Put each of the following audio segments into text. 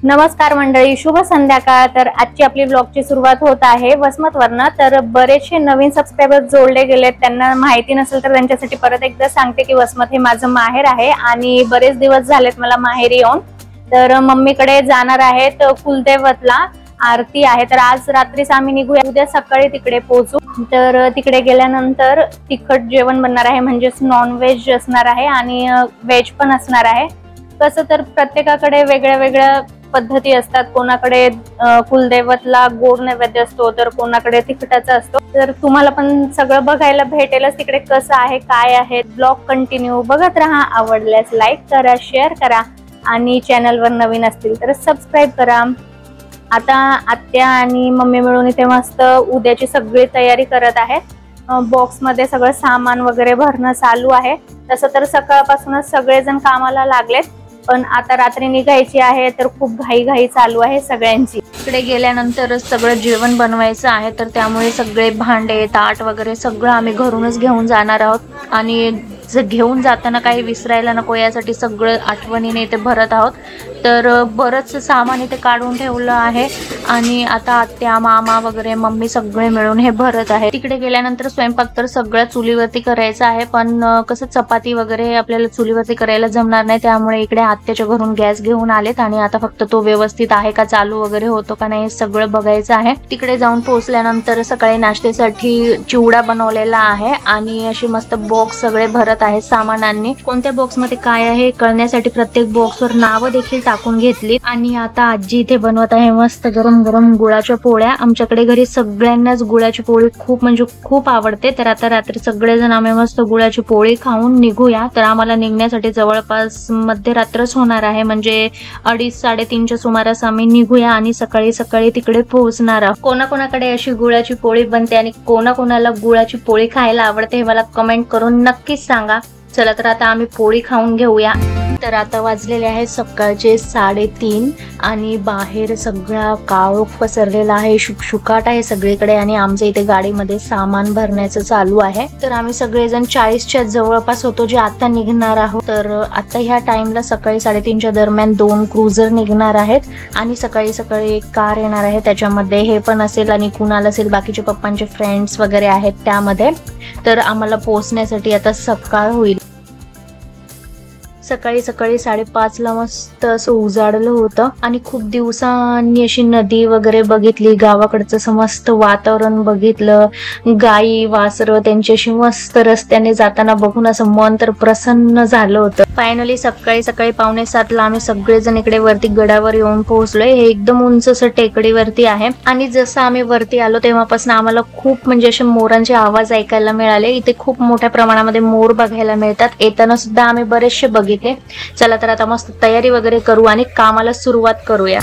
नमस्कार मंडळी, शुभ संध्याकाळ। तर आजची आपली ब्लॉगची सुरुवात होत आहे वसमतवरनं। तर बरेचसे नवीन सबस्क्रायबर जोडले गेलेत, त्यांना माहिती नसेल तर त्यांच्यासाठी परत एकदा सांगते की वसमत हे माझं माहेर आहे आणि बरेच दिवस झालेत मला माहेरी येऊन। तर मम्मीकडे जाणार आहे, तर कुलदैवतला आरती आहे, तर आज रात्रीच आम्ही निघूया, उद्या सकाळी तिकडे पोहोचू। तर तिकडे गेल्यानंतर तिखट जेवण बनणार आहे, म्हणजेच नॉन व्हेज असणार आहे आणि व्हेज पण असणार आहे। कसं तर प्रत्येकाकडे वेगळ्या वेगळ्या पद्धती असतात, कोणाकडे कुलदैवतला गोड नैवेद्य असतो, तर कोणाकडे तिखटाचा असतो। तर तुम्हाला पण सगळं बघायला भेटेलच तिकडे कसं आहे काय आहे। ब्लॉग कंटिन्यू बघत राहा, आवडल्यास लाईक करा, शेअर करा आणि चॅनलवर नवीन असतील तर सबस्क्राईब करा। आता आत्या आणि मम्मी मिळून इथे मस्त उद्याची सगळी तयारी करत आहेत। बॉक्स मध्ये सगळं सामान वगैरे भरणं चालू आहे। तसं तर सकाळपासूनच सगळेजण कामाला लागलेत, पण आता रात्री निघायची आहे तर खूप घाई चालू आहे सगळ्यांची। इकडे गेल्यानंतर सगळं जेवण बनवायचं आहे, तर त्यामुळे सगळे भांडे ताट वगैरे सगळं आम्ही घरूनच घेऊन जाणार आहोत आणि घेऊन जाताना काही विसरायला नको यासाठी सगळं आठवणीने इथे भरत आहोत। तर बरंच सामान इथे काढून ठेवलं आहे आणि आता आत्या मामा वगैरे मम्मी सगळे मिळून हे भरत आहे। तिकडे गेल्यानंतर स्वयंपाक तर सगळं चुलीवरती करायचं आहे, पण कसं चपाती वगैरे आपल्याला चुलीवरती करायला जमणार नाही, त्यामुळे इकडे आत्याच्या घरून गॅस घेऊन आलेत आणि आता फक्त तो व्यवस्थित आहे का, चालू वगैरे होतो का नाही सगळं बघायचं आहे। तिकडे जाऊन पोहोचल्यानंतर सकाळी नाश्त्यासाठी चिवडा बनवलेला आहे आणि अशी मस्त बॉक्स सगळे भरत आहे सामानांनी। कोणत्या बॉक्स मध्ये काय आहे कळण्यासाठी प्रत्येक बॉक्सवर नावं देखील टाकून घेतली आणि आता आजी इथे बनवत आहे मस्त गरम गरम गुळाच्या पोळ्या। आमच्याकडे घरी सगळ्यांनाच गुळाची पोळी खूप म्हणजे खूप आवडते, तर आता रात्री सगळेजण आम्ही मस्त गुळाची पोळी खाऊन निघूया। तर आम्हाला निघण्यासाठी जवळपास मध्यरात्रच होणार आहे, म्हणजे 2:30-3:30च्या सुमारास आम्ही निघूया आणि सकाळी सकाळी तिकडे पोहोचणार आहोत। कोणाकोणाकडे अशी गुळाची पोळी बनते आणि कोणाकोणाला गुळाची पोळी खायला आवडते हे मला कमेंट करून नक्कीच सांगा। चला तर आता आम्ही पोळी खाऊन घेऊया। तर आता वाजलेले आहेत सकाळचे 3:30 आणि बाहेर सगळा काळोख पसरलेला आहे, शुकशुकाट आहे सगळीकडे आणि आमच्या इथे गाडीमध्ये सामान भरण्याचं चालू आहे। तर आम्ही सगळेजण 40च्या जवळपास होतो जे आता निघणार आहोत। तर आता ह्या टाइमला सकाळी 3:30च्या दरम्यान 2 क्रुझर निघणार आहेत आणि सकाळी सकाळी एक कार येणार आहे, त्याच्यामध्ये हे पण असेल आणि कुणाल असेल, बाकीचे पप्पांचे फ्रेंड्स वगैरे आहेत त्यामध्ये। तर आम्हाला पोहोचण्यासाठी आता सकाळ होईल। सकाळी सकाळी 5:30ला मस्त असं उजाडलं होतं आणि खूप दिवसांनी अशी नदी वगैरे बघितली, गावाकडचं मस्त वातावरण बघितलं, गाई वासरं त्यांच्याशी मस्त रस्त्याने जाताना बघून असं मन तर प्रसन्न झालं होतं। फायनली सकाळी सकाळी 6:45ला आम्ही सगळेजण इकडे वरती गडावर येऊन पोहोचलोय। हे एकदम उंच असं टेकडीवरती आहे आणि जसं आम्ही वरती आलो तेव्हापासून आम्हाला खूप म्हणजे असे मोरांचे आवाज ऐकायला मिळाले। इथे खूप मोठ्या प्रमाणामध्ये मोर बघायला मिळतात, येताना सुद्धा आम्ही बरेचसे बघितले। चला तर आता मस्त तयारी वगैरे करू आणि कामाला सुरुवात करूया।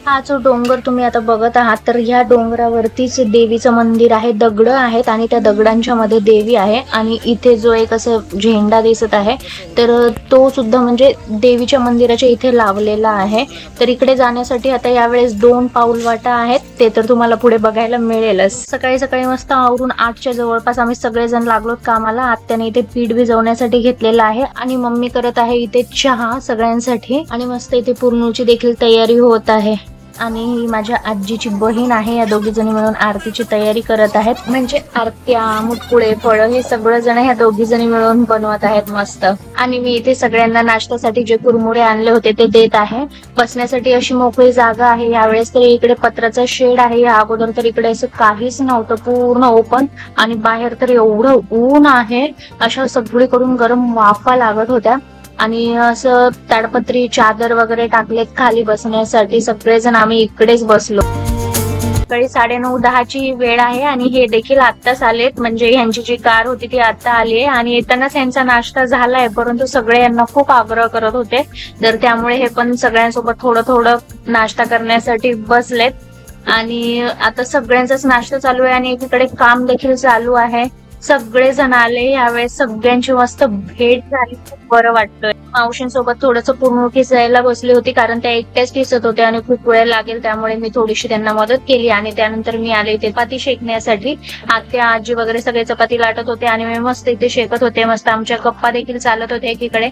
हा जो डोंगर तुम्ही आता बघत आहात, तर ह्या डोंगरावरतीच देवीचं मंदिर आहे, दगड आहेत आणि त्या दगडांच्या मध्ये देवी आहे आणि इथे जो एक असं झेंडा दिसत आहे तर तो सुद्धा म्हणजे देवीच्या मंदिराच्या इथे लावलेला आहे। तर इकडे जाण्यासाठी आता यावेळेस 2 पाऊल वाटा आहेत, ते तर तुम्हाला पुढे बघायला मिळेलच। सकाळी सकाळी मस्त आवरून 8च्या जवळपास आम्ही सगळेजण लागलोत कामाला। आत्याने इथे पीठ भिजवण्यासाठी घेतलेलं आहे आणि मम्मी करत आहे इथे चहा सगळ्यांसाठी आणि मस्त इथे पुरणोळीची देखील तयारी होत आहे आणि माझ्या आजीची बहीण आहे, या दोघी जणी मिळून आरतीची तयारी करत आहेत, म्हणजे आरत्या मुटकुळे फळं हे सगळं जण ह्या दोघी जणी मिळून बनवत आहेत मस्त। आणि मी इथे सगळ्यांना नाश्त्यासाठी जे कुरमुरे आणले होते ते देत आहे। बसण्यासाठी अशी मोकळी जागा आहे यावेळेस, तर इकडे पत्राचा शेड आहे। या अगोदर तर इकडे असं काहीच नव्हतं, पूर्ण ओपन आणि बाहेर तर एवढं ऊन आहे, अशा सगळीकडून गरम वाफा लागत होत्या आणि असं ताडपत्री चादर वगैरे टाकलेत खाली बसण्यासाठी। सगळेजण आम्ही इकडेच बसलो। सकाळी 9:30-10ची वेळ आहे आणि हे देखील आत्ताच आलेत, म्हणजे ह्यांची जी कार होती ती आता आली आहे आणि येतानाच यांचा नाश्ता झालाय, परंतु सगळे यांना खूप आग्रह करत होते, तर त्यामुळे हे पण सगळ्यांसोबत थोडं थोडं नाश्ता करण्यासाठी बसलेत आणि आता सगळ्यांचाच नाश्ता चालू आहे आणि एकीकडे काम देखील चालू आहे। सगळेजण आले यावेळेस, सगळ्यांची मस्त भेट झाली, खूप बरं वाटतंय। मावशींसोबत थोडंसं पूर्ण खिसायला बसली होती, कारण त्या एकट्याच खिसत होत्या आणि खूप वेळ लागेल, त्यामुळे मी थोडीशी त्यांना मदत केली आणि त्यानंतर मी आले इथे चपाती शेकण्यासाठी। आत्या आजी वगैरे सगळे चपाती लाटत होते आणि मी मस्त इथे शेकत होते, मस्त आमच्या गप्पा देखील चालत होते एकीकडे।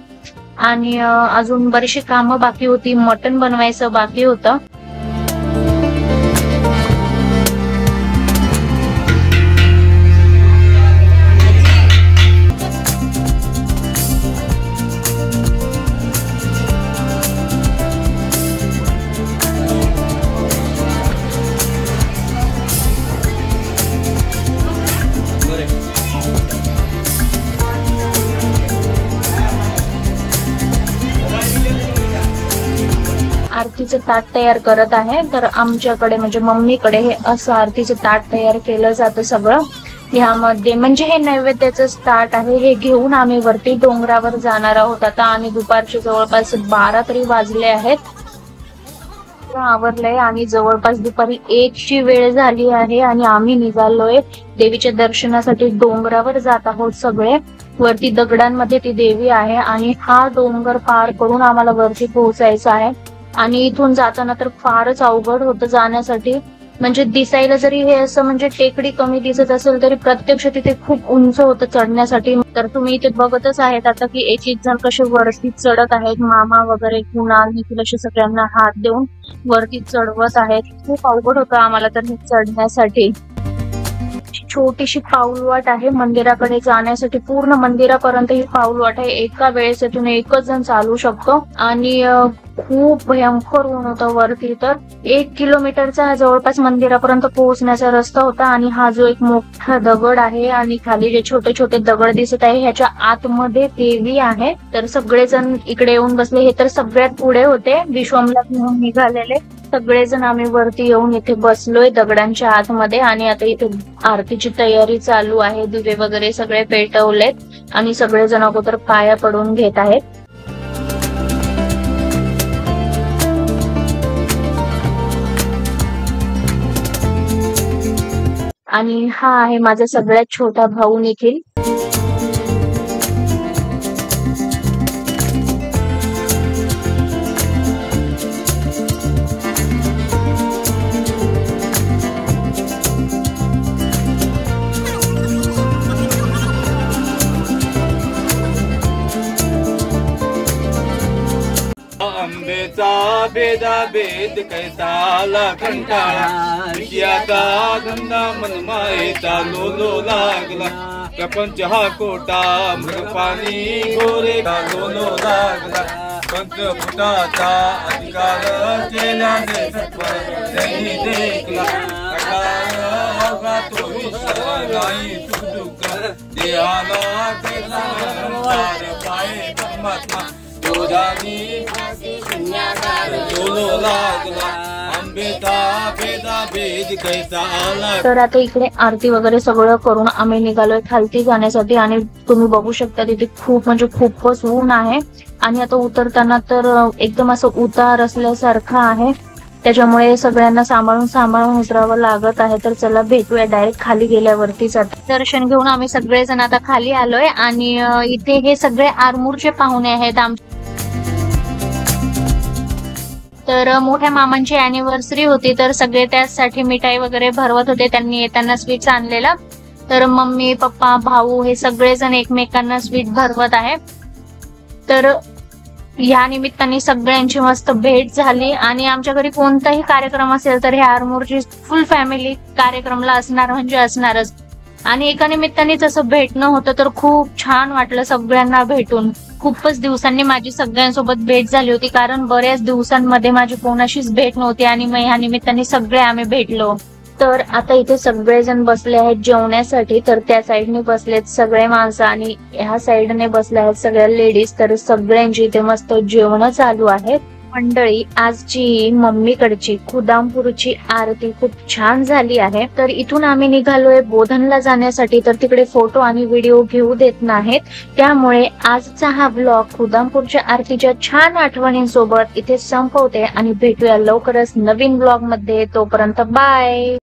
आणि अजून बरीचशी कामं बाकी होती, मटण बनवायचं बाकी होतं. आरतीचं ताट तयार करत आहे. तर आमच्याकडे म्हणजे मम्मीकडे हे असं आरतीचं ताट तयार केलं जातं सगळं. ह्यामध्ये म्हणजे हे नैवेद्याचं ताट आहे. हे घेऊन आम्ही वरती डोंगरावर जाणार आहोत आता. आणि दुपारचे जवळपास 12 तरी वाजले आहेत. आवरलंय आणि जवळपास दुपारी 1ची वेळ झाली आहे आणि आम्ही निघालोय देवीच्या दर्शनासाठी. डोंगरावर जात आहोत सगळे. वरती दगडांमध्ये ती देवी आहे आणि हा डोंगर पार करून आम्हाला वरती पोहोचायचं आहे. आणि इथून जाताना तर फारच अवघड होतं जाण्यासाठी. म्हणजे दिसायला जरी हे असं म्हणजे टेकडी कमी दिसत असेल तरी प्रत्यक्ष तिथे खूप उंच होतं चढण्यासाठी. तर तुम्ही इथे बघतच आहेत आता की एक एक जण कसे वरती चढत आहेत. मामा वगैरे कुणाल निखिल असे सगळ्यांना हात देऊन वरती चढवत आहेत. खूप अवघड होतं आम्हाला तर हे चढण्यासाठी. छोटीशी पाऊलवाट आहे मंदिराकडे जाण्यासाठी. पूर्ण मंदिरापर्यंत ही पाऊलवाट आहे. एका वेळेस इथून एकच जण चालू शकतो. आणि खूप भयंकर ऊन होतं वरती. तर 1 किलोमीटरचा जवळपास मंदिरापर्यंत पोहोचण्याचा रस्ता होता. आणि हा जो एक मोठा दगड आहे आणि खाली जे छोटे छोटे दगड दिसत आहे ह्याच्या आतमध्ये देवी आहे. तर सगळेजण इकडे येऊन बसले. हे तर सगळ्यात पुढे होते विश्वमला घेऊन निघालेले. सगळेजण आम्ही वरती येऊन इथे बसलोय दगडांच्या आतमध्ये. आणि आता इथे आरतीची तयारी चालू आहे. दिवे वगैरे सगळे पेटवलेत आणि सगळेजण अगोदर पाया पडून घेत आहेत. आणि हा आहे माझा सगळ्यात छोटा भाऊ निखिल. आंबेचा भेदा भेद कैसाला कंटाळा. विजयाचा धंदा मनमायेचा लोलो लागला. प्रपंच हा कोटा मृपानी गोरे लोलो लागला. पंचभूताचा अधिकार केल्याने त्यांनी देखला. अवघा तो विसरलाही सुख देहाला पाय परमात्मा. तर आता इकडे आरती वगैरे सगळं करून आम्ही निघालोय खालती जाण्यासाठी. आणि तुम्ही बघू शकता तिथे खूप म्हणजे खूपच ऊन आहे. आणि आता उतरताना तर एकदम असं उतार असल्यासारखं आहे. त्याच्यामुळे सगळ्यांना सांभाळून उतरावं लागत आहे. तर चला भेटूया डायरेक्ट खाली गेल्यावरतीच. दर्शन घेऊन आम्ही सगळेजण आता खाली आलोय. आणि इथे हे सगळे आरमूरचे पाहुणे आहेत आमचे. तर मोठ्या मामांची अॅनिव्हर्सरी होती. तर सगळे त्यासाठी मिठाई वगैरे भरवत होते. त्यांनी येताना स्वीट्स आणलेला. तर मम्मी पप्पा भाऊ हे सगळेजण एकमेकांना स्वीट भरवत आहे. तर या निमित्ताने सगळ्यांची मस्त भेट झाली. आणि आमच्या घरी कोणताही कार्यक्रम असेल तर हे आरमूरची फुल फॅमिली कार्यक्रमला असणार म्हणजे असणारच. आणि एका निमित्तानेच असं भेटणं होतं. तर खूप छान वाटलं सगळ्यांना भेटून. खूपच दिवसांनी माझी सगळ्यांसोबत भेट झाली होती. कारण बऱ्याच दिवसांमध्ये माझी कोणाशीच भेट नव्हती. आणि मग ह्या निमित्ताने सगळे आम्ही भेटलो. तर आता इथे सगळेजण बसले आहेत जेवण्यासाठी. तर त्या साईडने बसलेत सगळे माणसं आणि ह्या साईडने बसले आहेत सगळ्या लेडीज. तर सगळ्यांची इथे मस्त जेवण चालू आहेत. मंडळी आजची मम्मीकडची खुदामपूरची आरती खूप छान झाली आहे. तर इथून आम्ही निघालोय बोधनला जाण्यासाठी. तर तिकडे फोटो आणि व्हिडिओ घेऊ देत नाहीत. त्यामुळे आजचा हा ब्लॉग खुदामपूरच्या आरतीच्या छान आठवणींसोबत इथे संपवते. आणि भेटूया लवकरच नवीन ब्लॉग मध्ये. तोपर्यंत बाय.